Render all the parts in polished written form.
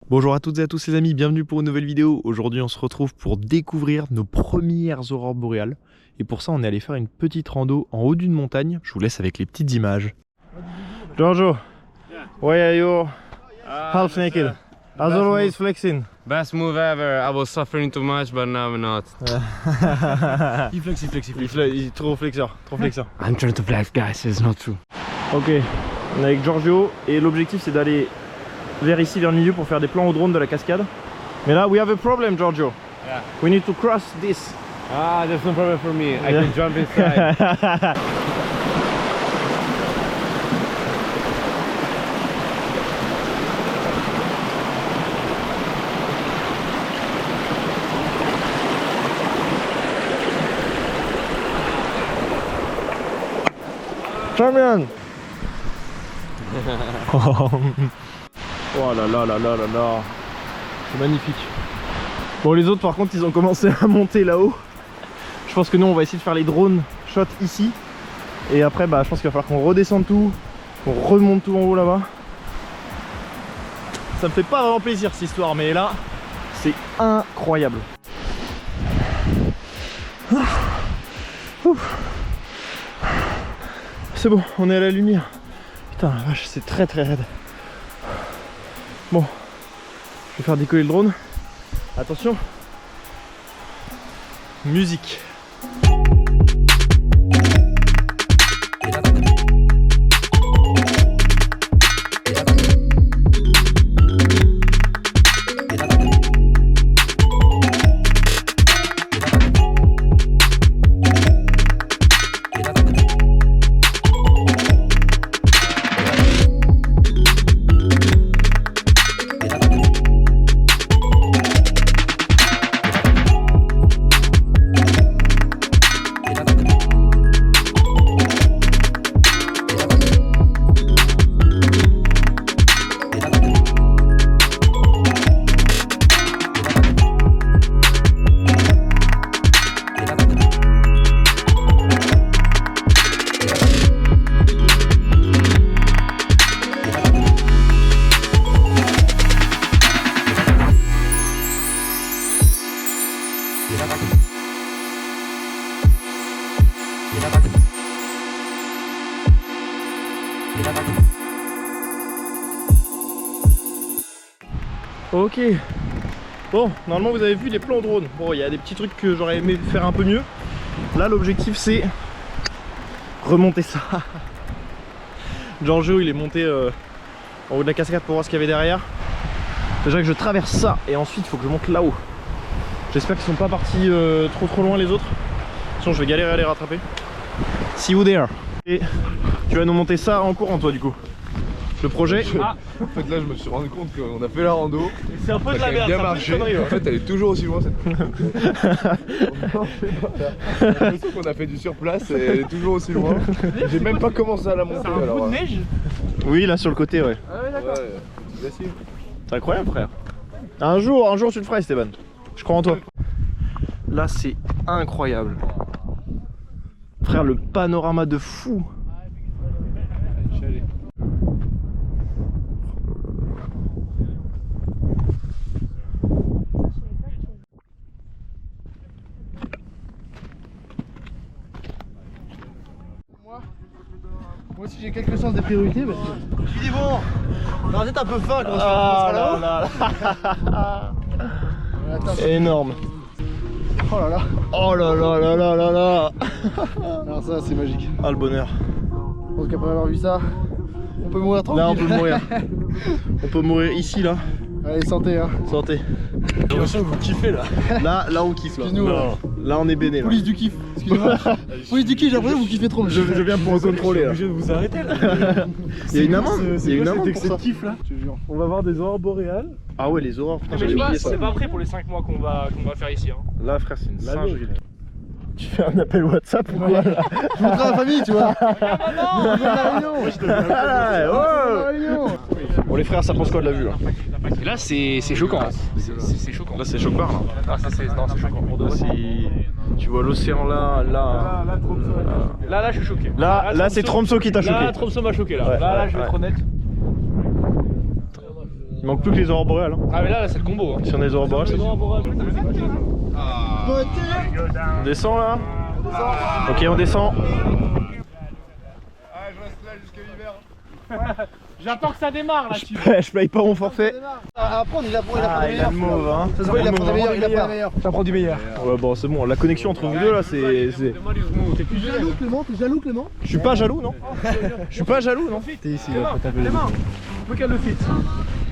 Bonjour à toutes et à tous les amis, bienvenue pour une nouvelle vidéo. Aujourd'hui on se retrouve pour découvrir nos premières aurores boréales. Et pour ça on est allé faire une petite rando en haut d'une montagne. Je vous laisse avec les petites images. Giorgio, why are you half naked? As always flexing. Best move ever. I was suffering too much, but now I'm not. Il est trop flexeur, I'm trying to flex, guys. It's not true. Ok, on est avec Giorgio et l'objectif c'est d'aller vers ici, vers le milieu pour faire des plans au drone de la cascade. Mais là, we have a problem, Giorgio. Yeah. We need to cross this. Ah, there's no problem for me. I can jump inside. Champion. Oh là là là là là là. C'est magnifique. Bon, les autres par contre ils ont commencé à monter là-haut. Je pense que nous on va essayer de faire les drones shots ici. Et après bah je pense qu'il va falloir qu'on redescende tout, qu'on remonte tout en haut là-bas. Ça me fait pas vraiment plaisir cette histoire, mais là c'est incroyable. C'est bon, on est à la lumière. Putain la vache, c'est très très raide. Bon, je vais faire décoller le drone. Attention. Musique. Ok. Bon, normalement vous avez vu les plans drone. Bon, il y a des petits trucs que j'aurais aimé faire un peu mieux. Là l'objectif c'est remonter ça. Giorgio il est monté en haut de la cascade pour voir ce qu'il y avait derrière. Déjà que je traverse ça et ensuite il faut que je monte là-haut. J'espère qu'ils sont pas partis trop loin les autres. Sinon je vais galérer à les rattraper. See you there. Et tu vas nous monter ça en courant toi du coup. Le projet. En fait là je me suis rendu compte qu'on a fait la rando. C'est un peu de la merde, bien marché. En fait elle est toujours aussi loin cette. J'ai l'impression qu'on a fait du surplace et elle est toujours aussi loin. J'ai même pas commencé à la monter. C'est un coup de neige. Oui là sur le côté ouais. Ah ouais d'accord. C'est incroyable frère. Un jour tu le feras Esteban. Je crois en toi. Là c'est incroyable. Frère le panorama de fou. Moi aussi j'ai quelques sens des priorités parce que je me suis dit bon, on aura peut-être un peu faim quand on sera là-haut. Énorme. Oh là là. Oh là là là là là là. Alors ça c'est magique. Ah le bonheur. Je pense qu'après avoir vu ça, on peut mourir tranquille. Là on peut mourir. On peut mourir ici là. Allez santé hein. Santé. J'ai l'impression que vous kiffez là. Là on kiffe là. Excuse-nous, Là on est béné là. Police du kiff, excusez-moi. Police du kiff, j'ai l'impression que vous kiffez trop. Je viens pour me contrôler là. Je vais vous arrêter là. Il y a une amende. Il y a une amende pour ça. kiff là. Je te jure. On va voir des aurores boréales. Ah ouais les aurores. Putain, Mais j'avais tu vois, oublié ça. c'est pas prêt pour les 5 mois qu'on va faire ici. Hein. Là frère c'est une Là, singerie. Tu fais un appel WhatsApp ou quoi là? Je montrerai à la famille tu vois. Bon les frères ça pense quoi de la vue là? Et là c'est choquant. C'est choquant. Là c'est choc-barre là. Ah, c'est choquant. Pour de Là, vrai. tu vois l'océan là. Là je suis choqué. Là c'est Tromsø qui t'a choqué. Là Tromsø m'a choqué là. Ouais, là ouais, je vais ouais. être honnête. Il manque plus que les aurores boréales. Hein. Ah mais là c'est le combo. Hein. Si on a les aurores boréales, c'est bon. On descend là. Ok, on descend. Ah, je reste là jusqu'à l'hiver. J'attends que ça démarre là. Je paye pas mon forfait. Après, il a pas Ah, il a le mauve, hein. Ça se voit, il a pas de meilleur, il a pas de meilleur. Ça prend du meilleur. Ouais, bon, c'est bon. La connexion entre vous deux là, c'est. T'es plus Jaloux, Clément, t'es jaloux, Clément? Je suis pas jaloux, non? Je suis pas jaloux, non? T'es ici, là, faut taper les mains. On peut qu'elle le fit.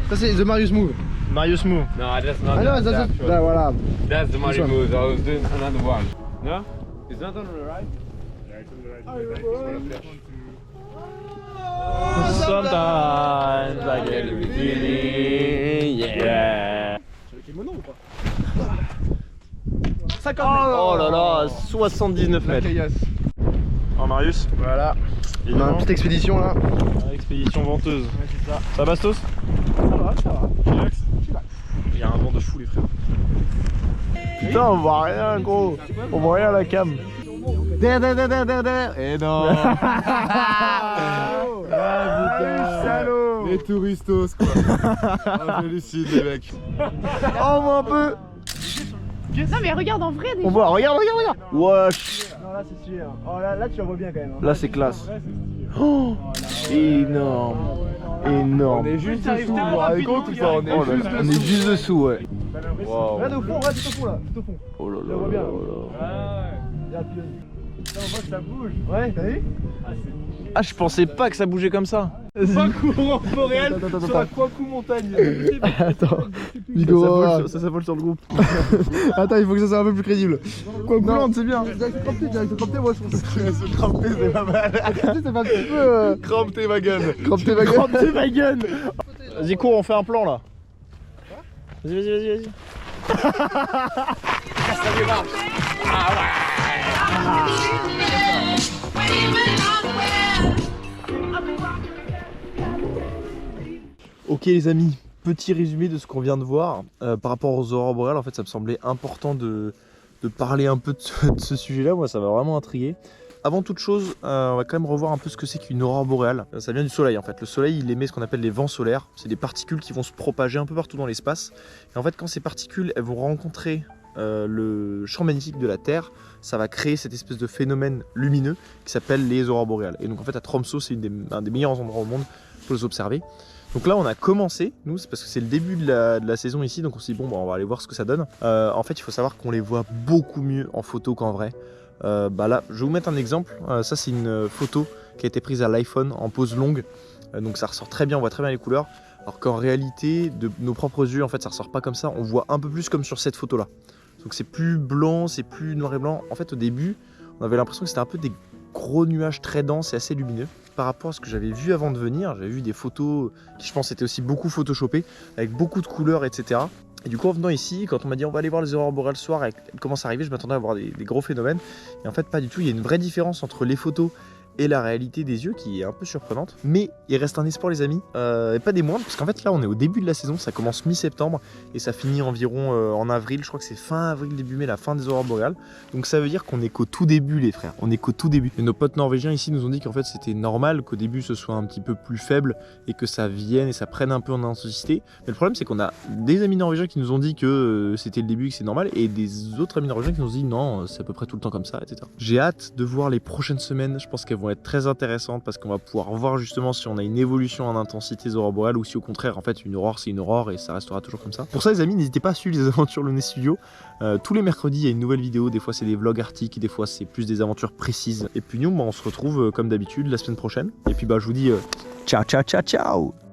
Ça, c'est The Marius Move. Marius Move. No, that's not Ah non, ça, là, voilà. That's the Mario one. move. I was doing another one. No? It's not on the right? Sometimes I get a feeling, yeah. Oh là là, 79 mètres. Oh Marius, voilà. On a une petite expédition là. Expédition venteuse. Ça va Bastos? Ça va. Relax. Il y a un vent de fou les frères. Putain, on voit rien gros. On voit rien à la cam. derrière. Et non. Salaud. Les touristos quoi. Oh, j'hallucine les mecs. Oh, on voit un peu. Non mais regarde en vrai déjà. On voit, regarde. Wesh. Non, là c'est sûr. Oh là tu la vois bien quand même. Là c'est classe. Oh, énorme. On est juste dessous, vous vous rendez compte ou pas? On est juste On est juste dessous, ouais. Wow. Regarde au fond, regarde tout au fond là, tout au fond. Oh là Je là. la vois bien. là là. Regarde, putain, on voit que ça bouge. Ouais, t'as vu? Ah, je pensais pas que ça bougeait comme ça. Pas courant boréal Attends, sur la Kwaku montagne. Attends. Ça s'appelle sur le groupe. Attends, il faut que ça soit un peu plus crédible. Quoi coulante, c'est bien. Direct crampé, moi je pense. Se cramper c'est pas mal. Crampé, ça fait un petit peu. Cramper ma gueule. Crampé ma gueule. ma gueule. Vas-y, cours, on fait un plan là. Vas-y. Ok les amis, petit résumé de ce qu'on vient de voir par rapport aux aurores boréales. En fait ça me semblait important de parler un peu de ce sujet là, moi ça m'a vraiment intrigué. Avant toute chose, on va quand même revoir un peu ce que c'est qu'une aurore boréale. Ça vient du soleil en fait. Le soleil il émet ce qu'on appelle les vents solaires. C'est des particules qui vont se propager un peu partout dans l'espace. Et en fait quand ces particules elles vont rencontrer le champ magnétique de la Terre, ça va créer cette espèce de phénomène lumineux qui s'appelle les aurores boréales. Et donc en fait à Tromsø c'est un des meilleurs endroits au monde pour les observer. Donc là on a commencé, nous c'est parce que c'est le début de la saison ici, donc on s'est dit bon bah, on va aller voir ce que ça donne. En fait il faut savoir qu'on les voit beaucoup mieux en photo qu'en vrai. Bah là je vais vous mettre un exemple, ça c'est une photo qui a été prise à l'iPhone en pose longue, donc ça ressort très bien, on voit très bien les couleurs. Alors qu'en réalité de nos propres yeux en fait ça ressort pas comme ça, on voit un peu plus comme sur cette photo là. Donc c'est plus blanc, c'est plus noir et blanc. En fait au début on avait l'impression que c'était un peu des gros nuages très denses et assez lumineux. Par rapport à ce que j'avais vu avant de venir, j'avais vu des photos qui je pense étaient aussi beaucoup photoshopées, avec beaucoup de couleurs etc. Et du coup en venant ici, quand on m'a dit on va aller voir les aurores boréales ce soir et elles commencent à arriver, je m'attendais à voir des gros phénomènes. Et en fait pas du tout, il y a une vraie différence entre les photos et la réalité des yeux qui est un peu surprenante. Mais il reste un espoir les amis, et pas des moindres, parce qu'en fait là on est au début de la saison, ça commence mi-septembre et ça finit environ en avril, je crois que c'est fin avril, début mai, la fin des aurores boréales. Donc ça veut dire qu'on est qu'au tout début les frères, on est qu'au tout début. Et nos potes norvégiens ici nous ont dit qu'en fait c'était normal qu'au début ce soit un petit peu plus faible et que ça vienne et ça prenne un peu en intensité. Mais le problème c'est qu'on a des amis norvégiens qui nous ont dit que c'était le début, que c'est normal, et des autres amis norvégiens qui nous ont dit non, c'est à peu près tout le temps comme ça, etc. J'ai hâte de voir les prochaines semaines, je pense qu'elles vont être très intéressantes parce qu'on va pouvoir voir justement si on a une évolution en intensité des aurores boréales ou si au contraire en fait une aurore c'est une aurore et ça restera toujours comme ça. Pour ça les amis, n'hésitez pas à suivre les aventures Launay Studio. Tous les mercredis il y a une nouvelle vidéo, des fois c'est des vlogs arctiques, des fois c'est plus des aventures précises. Et puis nous on se retrouve comme d'habitude la semaine prochaine. Et puis bah je vous dis ciao ciao ciao ciao.